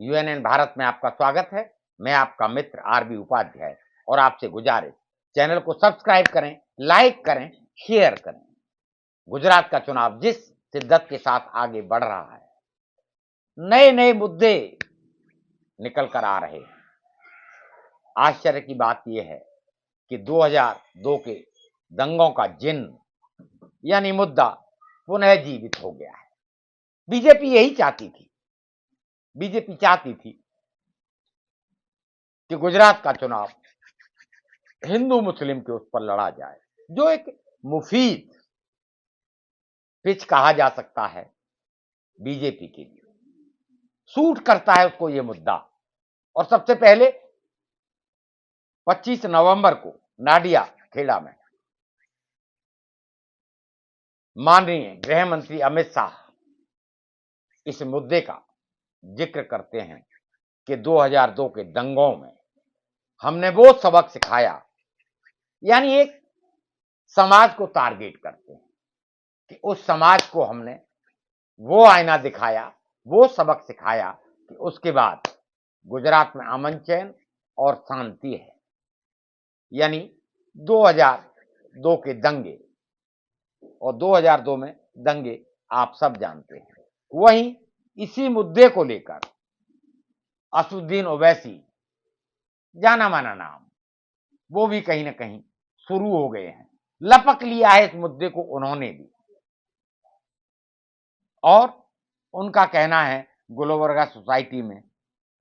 UNN Bharat में आपका स्वागत है। मैं आपका मित्र आरबी उपाध्याय और आपसे गुजारिश, चैनल को सब्सक्राइब करें, लाइक करें, शेयर करें। गुजरात का चुनाव जिस शिद्दत के साथ आगे बढ़ रहा है, नए नए मुद्दे निकल कर आ रहे हैं। आश्चर्य की बात यह है कि 2002 के दंगों का जिन्न यानी मुद्दा पुनः जीवित हो गया है। बीजेपी यही चाहती थी। बीजेपी चाहती थी कि गुजरात का चुनाव हिंदू मुस्लिम के उस पर लड़ा जाए, जो एक मुफीद पिच कहा जा सकता है बीजेपी के लिए। सूट करता है उसको ये मुद्दा। और सबसे पहले 25 नवंबर को नाडिया खेड़ा में माननीय गृह मंत्री अमित शाह इस मुद्दे का जिक्र करते हैं कि 2002 के दंगों में हमने वो सबक सिखाया, यानी एक समाज को टारगेट करते हैं कि उस समाज को हमने वो आईना दिखाया, वो सबक सिखाया कि उसके बाद गुजरात में अमन चैन और शांति है। यानी 2002 के दंगे, और 2002 में दंगे आप सब जानते हैं। वहीं इसी मुद्दे को लेकर असदुद्दीन ओवैसी, जाना माना नाम, वो भी कहीं ना कहीं शुरू हो गए हैं। लपक लिया है इस मुद्दे को उन्होंने भी, और उनका कहना है गुलबर्गा सोसाइटी में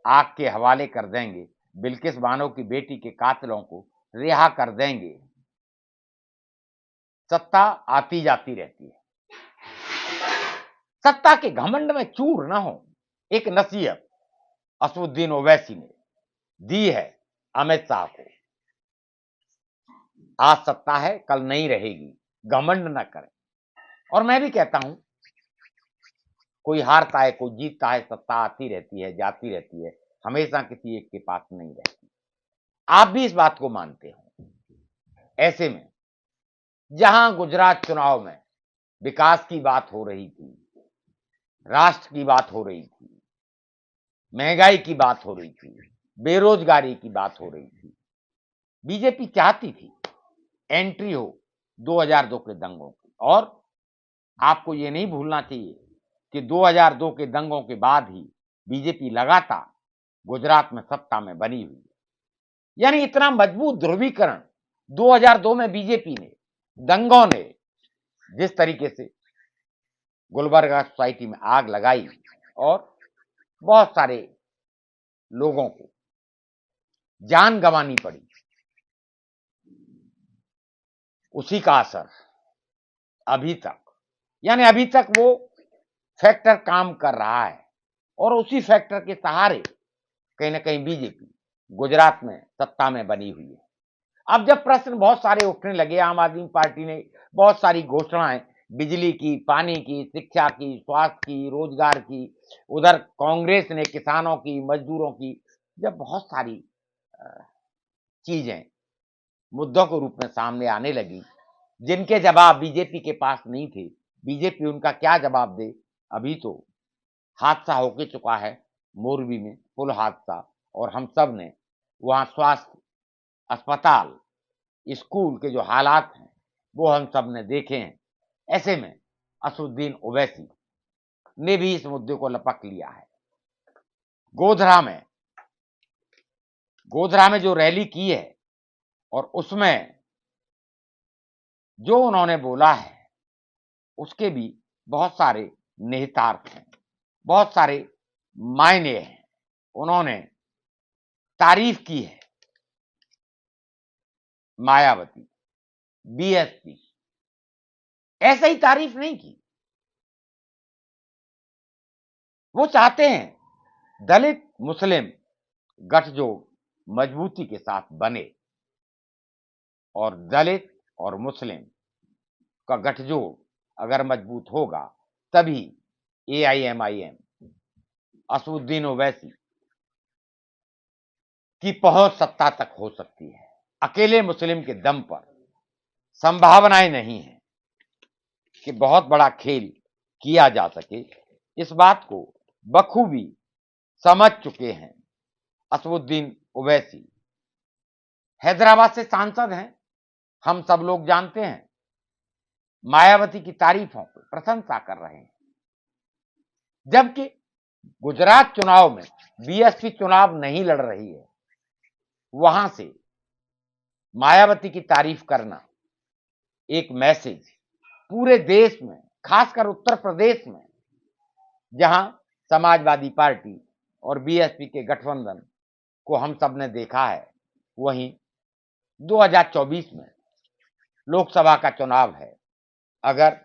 आग के हवाले कर देंगे, बिल्किस बानो की बेटी के कातिलों को रिहा कर देंगे। सत्ता आती जाती रहती है, सत्ता के घमंड में चूर न हो, एक नसीहत असदुद्दीन ओवैसी ने दी है अमित शाह को। आज सत्ता है, कल नहीं रहेगी, घमंड न करें। और मैं भी कहता हूं, कोई हारता है, कोई जीतता है, सत्ता आती रहती है, जाती रहती है, हमेशा किसी एक के पास नहीं रहती। आप भी इस बात को मानते हो। ऐसे में जहां गुजरात चुनाव में विकास की बात हो रही थी, राष्ट्र की बात हो रही थी, महंगाई की बात हो रही थी, बेरोजगारी की बात हो रही थी, बीजेपी चाहती थी एंट्री हो 2002 के दंगों की। और आपको ये नहीं भूलना चाहिए कि 2002 के दंगों के बाद ही बीजेपी लगातार गुजरात में सत्ता में बनी हुई है। यानी इतना मजबूत ध्रुवीकरण 2002 में बीजेपी ने, दंगों ने जिस तरीके से गुलबर्गा सोसाइटी में आग लगाई और बहुत सारे लोगों को जान गंवानी पड़ी, उसी का असर अभी तक, यानी अभी तक वो फैक्टर काम कर रहा है। और उसी फैक्टर के सहारे कहीं ना कहीं बीजेपी गुजरात में सत्ता में बनी हुई है। अब जब प्रश्न बहुत सारे उठने लगे, आम आदमी पार्टी ने बहुत सारी घोषणाएं, बिजली की, पानी की, शिक्षा की, स्वास्थ्य की, रोजगार की, उधर कांग्रेस ने किसानों की, मजदूरों की, जब बहुत सारी चीजें मुद्दों के रूप में सामने आने लगी, जिनके जवाब बीजेपी के पास नहीं थे, बीजेपी उनका क्या जवाब दे। अभी तो हादसा होके चुका है मोरबी में, पुल हादसा, और हम सब ने वहां स्वास्थ्य, अस्पताल, स्कूल के जो हालात हैं वो हम सब ने देखे हैं। ऐसे में असदुद्दीन ओवैसी ने भी इस मुद्दे को लपक लिया है। गोधरा में जो रैली की है और उसमें जो उन्होंने बोला है, उसके भी बहुत सारे निहितार्थ हैं, बहुत सारे मायने हैं। उन्होंने तारीफ की है मायावती, बीएसपी, ऐसे ही तारीफ नहीं की। वो चाहते हैं दलित मुस्लिम गठजोड़ मजबूती के साथ बने, और दलित और मुस्लिम का गठजोड़ अगर मजबूत होगा तभी एआईएमआईएम, असदुद्दीन ओवैसी की पहुंच सत्ता तक हो सकती है। अकेले मुस्लिम के दम पर संभावनाएं नहीं है कि बहुत बड़ा खेल किया जा सके। इस बात को बखूबी समझ चुके हैं। असदुद्दीन ओवैसी हैदराबाद से सांसद हैं, हम सब लोग जानते हैं, मायावती की तारीफों की प्रशंसा कर रहे हैं। जबकि गुजरात चुनाव में बीएसपी चुनाव नहीं लड़ रही है, वहां से मायावती की तारीफ करना एक मैसेज पूरे देश में, खासकर उत्तर प्रदेश में, जहां समाजवादी पार्टी और बीएसपी के गठबंधन को हम सब ने देखा है, वहीं 2024 में लोकसभा का चुनाव है। अगर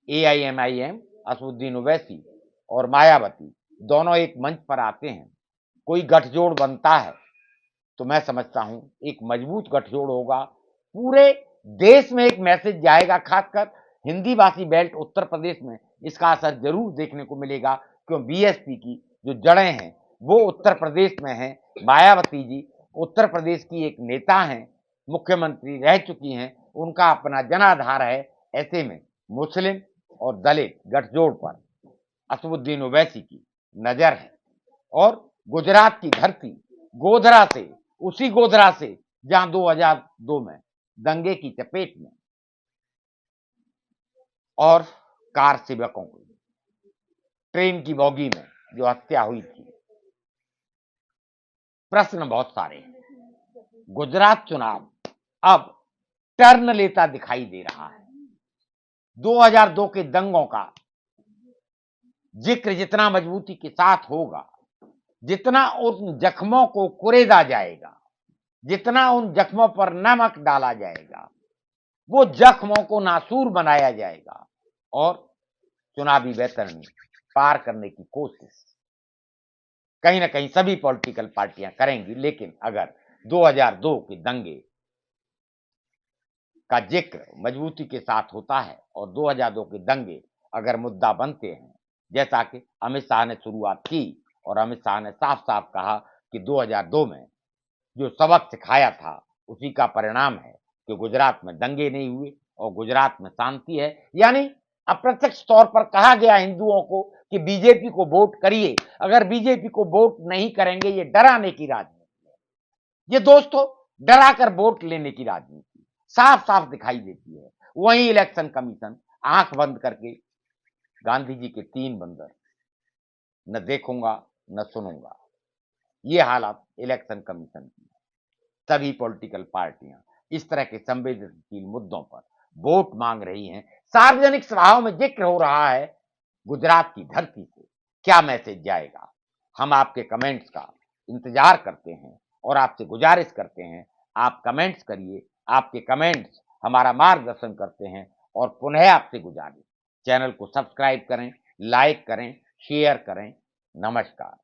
एआईएमआईएम, असदुद्दीन ओवैसी और मायावती दोनों एक मंच पर आते हैं, कोई गठजोड़ बनता है, तो मैं समझता हूं एक मजबूत गठजोड़ होगा। पूरे देश में एक मैसेज जाएगा, खासकर हिंदी भाषी बेल्ट उत्तर प्रदेश में इसका असर जरूर देखने को मिलेगा, क्यों बीएसपी की जो जड़ें हैं वो उत्तर प्रदेश में हैं। मायावती जी उत्तर प्रदेश की एक नेता हैं, मुख्यमंत्री रह चुकी हैं, उनका अपना जनाधार है। ऐसे में मुस्लिम और दलित गठजोड़ पर असदुद्दीन ओवैसी की नजर है। और गुजरात की धरती गोधरा से, उसी गोधरा से जहां 2002 में दंगे की चपेट में और कार सेवकों की ट्रेन की बोगी में जो हत्या हुई थी। प्रश्न बहुत सारे हैं। गुजरात चुनाव अब टर्न लेता दिखाई दे रहा है। 2002 के दंगों का जिक्र जितना मजबूती के साथ होगा, जितना उन जख्मों को कुरेदा जाएगा, जितना उन जख्मों पर नमक डाला जाएगा, वो जख्मों को नासूर बनाया जाएगा और चुनावी वैतरणी पार करने की कोशिश कहीं ना कहीं सभी पॉलिटिकल पार्टियां करेंगी। लेकिन अगर 2002 के दंगे का जिक्र मजबूती के साथ होता है और 2002 के दंगे अगर मुद्दा बनते हैं, जैसा कि अमित शाह ने शुरुआत की और अमित शाह ने साफ साफ कहा कि 2002 में जो सबक सिखाया था उसी का परिणाम है कि गुजरात में दंगे नहीं हुए और गुजरात में शांति है। यानी अप्रत्यक्ष तौर पर कहा गया हिंदुओं को कि बीजेपी को वोट करिए। अगर बीजेपी को वोट नहीं करेंगे, ये डराने की राजनीति है, ये दोस्तों डराकर वोट लेने की राजनीति साफ साफ दिखाई देती है। वहीं इलेक्शन कमीशन आंख बंद करके गांधी जी के 3 बंदर, न देखूंगा न सुनूंगा, ये हालात इलेक्शन कमीशन की। सभी पॉलिटिकल पार्टियां इस तरह के संवेदनशील मुद्दों पर वोट मांग रही हैं। सार्वजनिक सभाओं में जिक्र हो रहा है। गुजरात की धरती से क्या मैसेज जाएगा? हम आपके कमेंट्स का इंतजार करते हैं और आपसे गुजारिश करते हैं, आप कमेंट्स करिए। आपके कमेंट्स हमारा मार्गदर्शन करते हैं। और पुनः आपसे गुजारिश, चैनल को सब्सक्राइब करें, लाइक करें, शेयर करें। नमस्कार।